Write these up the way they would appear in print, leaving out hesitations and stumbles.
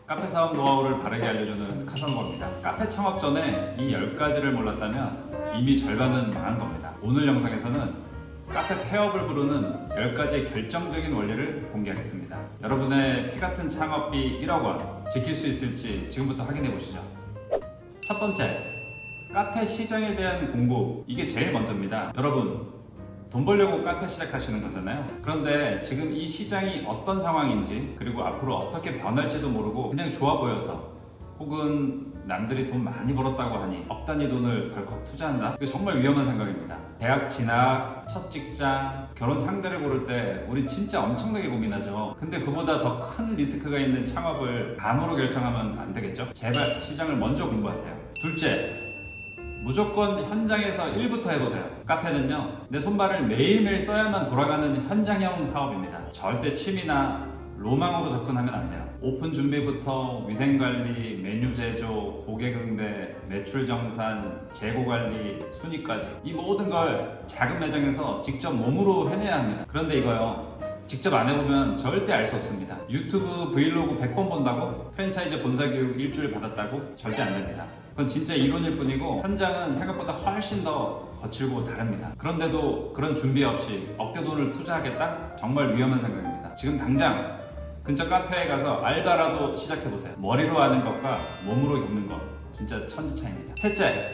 카페 사업 노하우를 바르게 알려주는 카선버입니다. 카페 창업 전에 이 10가지를 몰랐다면 이미 절반은 망한 겁니다. 오늘 영상에서는 카페 폐업을 부르는 10가지의 결정적인 원리를 공개하겠습니다. 여러분의 피같은 창업비 1억 원 지킬 수 있을지 지금부터 확인해 보시죠. 첫 번째, 카페 시장에 대한 공부. 이게 제일 먼저입니다. 여러분, 돈 벌려고 카페 시작하시는 거잖아요. 그런데 지금 이 시장이 어떤 상황인지, 그리고 앞으로 어떻게 변할지도 모르고 그냥 좋아 보여서, 혹은 남들이 돈 많이 벌었다고 하니 억 단위 돈을 덜컥 투자한다? 이거 정말 위험한 생각입니다. 대학 진학, 첫 직장, 결혼 상대를 고를 때 우리 진짜 엄청나게 고민하죠. 근데 그보다 더 큰 리스크가 있는 창업을 감으로 결정하면 안 되겠죠? 제발 시장을 먼저 공부하세요. 둘째, 무조건 현장에서 1부터 해보세요. 카페는요, 내 손발을 매일매일 써야만 돌아가는 현장형 사업입니다. 절대 취미나 로망으로 접근하면 안 돼요. 오픈 준비부터 위생관리, 메뉴 제조, 고객 응대, 매출 정산, 재고 관리, 순위까지 이 모든 걸 작은 매장에서 직접 몸으로 해내야 합니다. 그런데 이거요, 직접 안 해보면 절대 알 수 없습니다. 유튜브 브이로그 100번 본다고? 프랜차이즈 본사 교육 일주일 받았다고? 절대 안 됩니다. 그건 진짜 이론일 뿐이고 현장은 생각보다 훨씬 더 거칠고 다릅니다. 그런데도 그런 준비 없이 억대 돈을 투자하겠다? 정말 위험한 생각입니다. 지금 당장 근처 카페에 가서 알바라도 시작해보세요. 머리로 하는 것과 몸으로 겪는 것 진짜 천지 차이입니다. 셋째,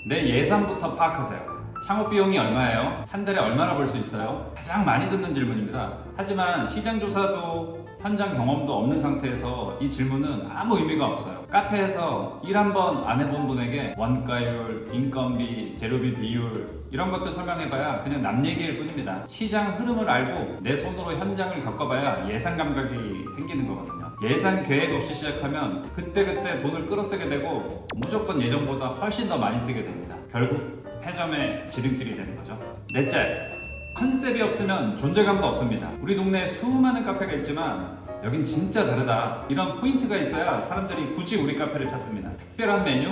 내 예산부터 파악하세요. 창업 비용이 얼마예요? 한 달에 얼마나 벌 수 있어요? 가장 많이 듣는 질문입니다. 하지만 시장 조사도 현장 경험도 없는 상태에서 이 질문은 아무 의미가 없어요. 카페에서 일 한 번 안 해본 분에게 원가율, 인건비, 재료비 비율 이런 것들 설명해봐야 그냥 남 얘기일 뿐입니다. 시장 흐름을 알고 내 손으로 현장을 겪어봐야 예산 감각이 생기는 거거든요. 예산 계획 없이 시작하면 그때그때 돈을 끌어쓰게 되고 무조건 예전보다 훨씬 더 많이 쓰게 됩니다. 결국 폐점의 지름길이 되는 거죠. 넷째, 컨셉이 없으면 존재감도 없습니다. 우리 동네에 수많은 카페가 있지만 여긴 진짜 다르다. 이런 포인트가 있어야 사람들이 굳이 우리 카페를 찾습니다. 특별한 메뉴,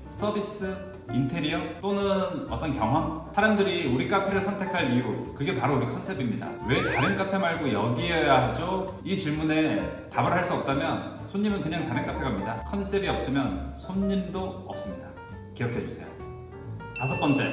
서비스, 인테리어 또는 어떤 경험? 사람들이 우리 카페를 선택할 이유, 그게 바로 우리 컨셉입니다. 왜 다른 카페 말고 여기여야 하죠? 이 질문에 답을 할 수 없다면 손님은 그냥 다른 카페 갑니다. 컨셉이 없으면 손님도 없습니다. 기억해 주세요. 다섯 번째,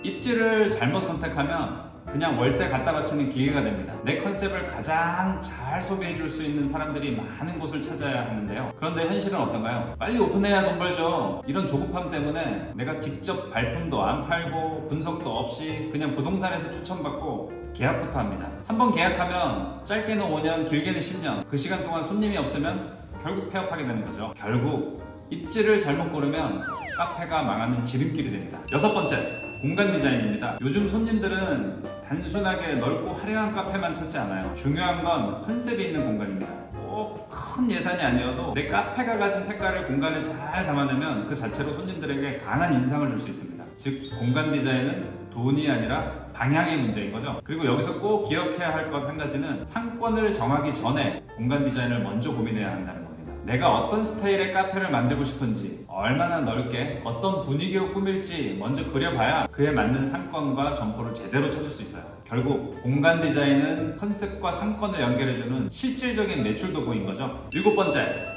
입지를 잘못 선택하면 그냥 월세 갖다 바치는 기계가 됩니다. 내 컨셉을 가장 잘 소비해 줄 수 있는 사람들이 많은 곳을 찾아야 하는데요. 그런데 현실은 어떤가요? 빨리 오픈해야 돈 벌죠. 이런 조급함 때문에 내가 직접 발품도 안 팔고 분석도 없이 그냥 부동산에서 추천받고 계약부터 합니다. 한번 계약하면 짧게는 5년, 길게는 10년, 그 시간 동안 손님이 없으면 결국 폐업하게 되는 거죠. 결국 입지를 잘못 고르면 카페가 망하는 지름길이 됩니다. 여섯 번째, 공간 디자인입니다. 요즘 손님들은 단순하게 넓고 화려한 카페만 찾지 않아요. 중요한 건 컨셉이 있는 공간입니다. 꼭 큰 예산이 아니어도 내 카페가 가진 색깔을 공간에 잘 담아내면 그 자체로 손님들에게 강한 인상을 줄 수 있습니다. 즉, 공간 디자인은 돈이 아니라 방향의 문제인 거죠. 그리고 여기서 꼭 기억해야 할 것 한 가지는 상권을 정하기 전에 공간 디자인을 먼저 고민해야 한다는 겁니다. 내가 어떤 스타일의 카페를 만들고 싶은지, 얼마나 넓게 어떤 분위기로 꾸밀지 먼저 그려봐야 그에 맞는 상권과 점포를 제대로 찾을 수 있어요. 결국 공간 디자인은 컨셉과 상권을 연결해주는 실질적인 매출 도구인 거죠. 일곱 번째,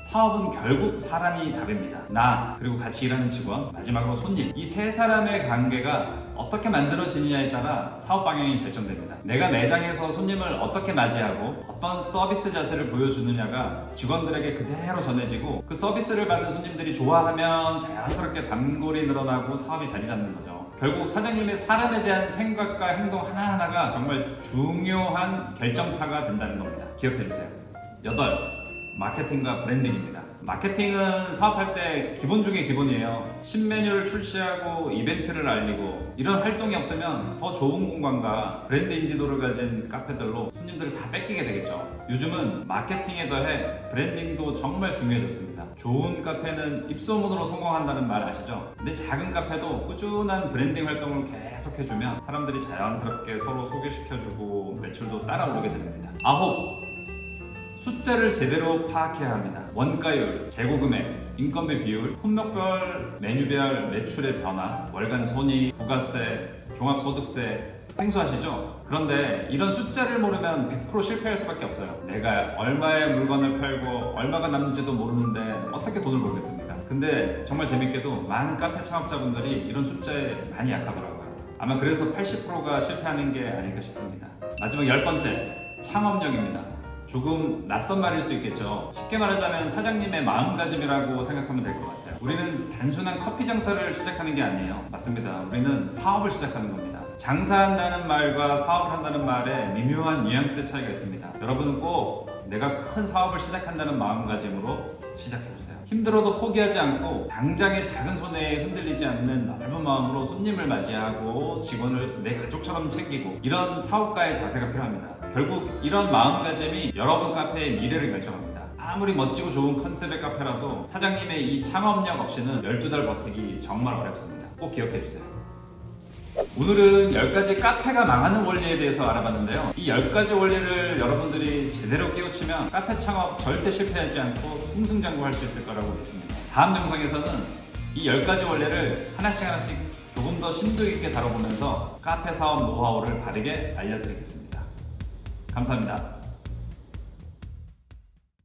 사업은 결국 사람이 답입니다. 나, 그리고 같이 일하는 직원, 마지막으로 손님, 이 세 사람의 관계가 어떻게 만들어지느냐에 따라 사업 방향이 결정됩니다. 내가 매장에서 손님을 어떻게 맞이하고 어떤 서비스 자세를 보여주느냐가 직원들에게 그대로 전해지고, 그 서비스를 받는 손님들이 좋아하면 자연스럽게 단골이 늘어나고 사업이 자리 잡는 거죠. 결국 사장님의 사람에 대한 생각과 행동 하나하나가 정말 중요한 결정타가 된다는 겁니다. 기억해 주세요. 여덟, 마케팅과 브랜딩입니다. 마케팅은 사업할 때 기본 중에 기본이에요. 신메뉴를 출시하고 이벤트를 알리고 이런 활동이 없으면 더 좋은 공간과 브랜드 인지도를 가진 카페들로 손님들을 다 뺏기게 되겠죠. 요즘은 마케팅에 더해 브랜딩도 정말 중요해졌습니다. 좋은 카페는 입소문으로 성공한다는 말 아시죠? 근데 작은 카페도 꾸준한 브랜딩 활동을 계속해주면 사람들이 자연스럽게 서로 소개시켜주고 매출도 따라오르게 됩니다. 아홉, 숫자를 제대로 파악해야 합니다. 원가율, 재고 금액, 인건비 비율, 품목별, 메뉴별 매출의 변화, 월간 손익, 부가세, 종합소득세, 생소하시죠? 그런데 이런 숫자를 모르면 100% 실패할 수밖에 없어요. 내가 얼마의 물건을 팔고 얼마가 남는지도 모르는데 어떻게 돈을 벌겠습니까? 근데 정말 재밌게도 많은 카페 창업자분들이 이런 숫자에 많이 약하더라고요. 아마 그래서 80%가 실패하는 게 아닐까 싶습니다. 마지막 10번째, 창업력입니다. 조금 낯선 말일 수 있겠죠. 쉽게 말하자면 사장님의 마음가짐이라고 생각하면 될 것 같아요. 우리는 단순한 커피 장사를 시작하는 게 아니에요. 맞습니다. 우리는 사업을 시작하는 겁니다. 장사한다는 말과 사업을 한다는 말에 미묘한 뉘앙스의 차이가 있습니다. 여러분은 꼭 내가 큰 사업을 시작한다는 마음가짐으로 시작해주세요. 힘들어도 포기하지 않고 당장의 작은 손해에 흔들리지 않는 넓은 마음으로 손님을 맞이하고 직원을 내 가족처럼 챙기고, 이런 사업가의 자세가 필요합니다. 결국 이런 마음가짐이 여러분 카페의 미래를 결정합니다. 아무리 멋지고 좋은 컨셉의 카페라도 사장님의 이 창업력 없이는 12달 버티기 정말 어렵습니다. 꼭 기억해주세요. 오늘은 10가지 카페가 망하는 원리에 대해서 알아봤는데요. 이 10가지 원리를 여러분들이 제대로 깨우치면 카페 창업 절대 실패하지 않고 승승장구할 수 있을 거라고 믿습니다. 다음 영상에서는 이 10가지 원리를 하나씩 조금 더 심도 있게 다뤄보면서 카페 사업 노하우를 바르게 알려드리겠습니다. 감사합니다.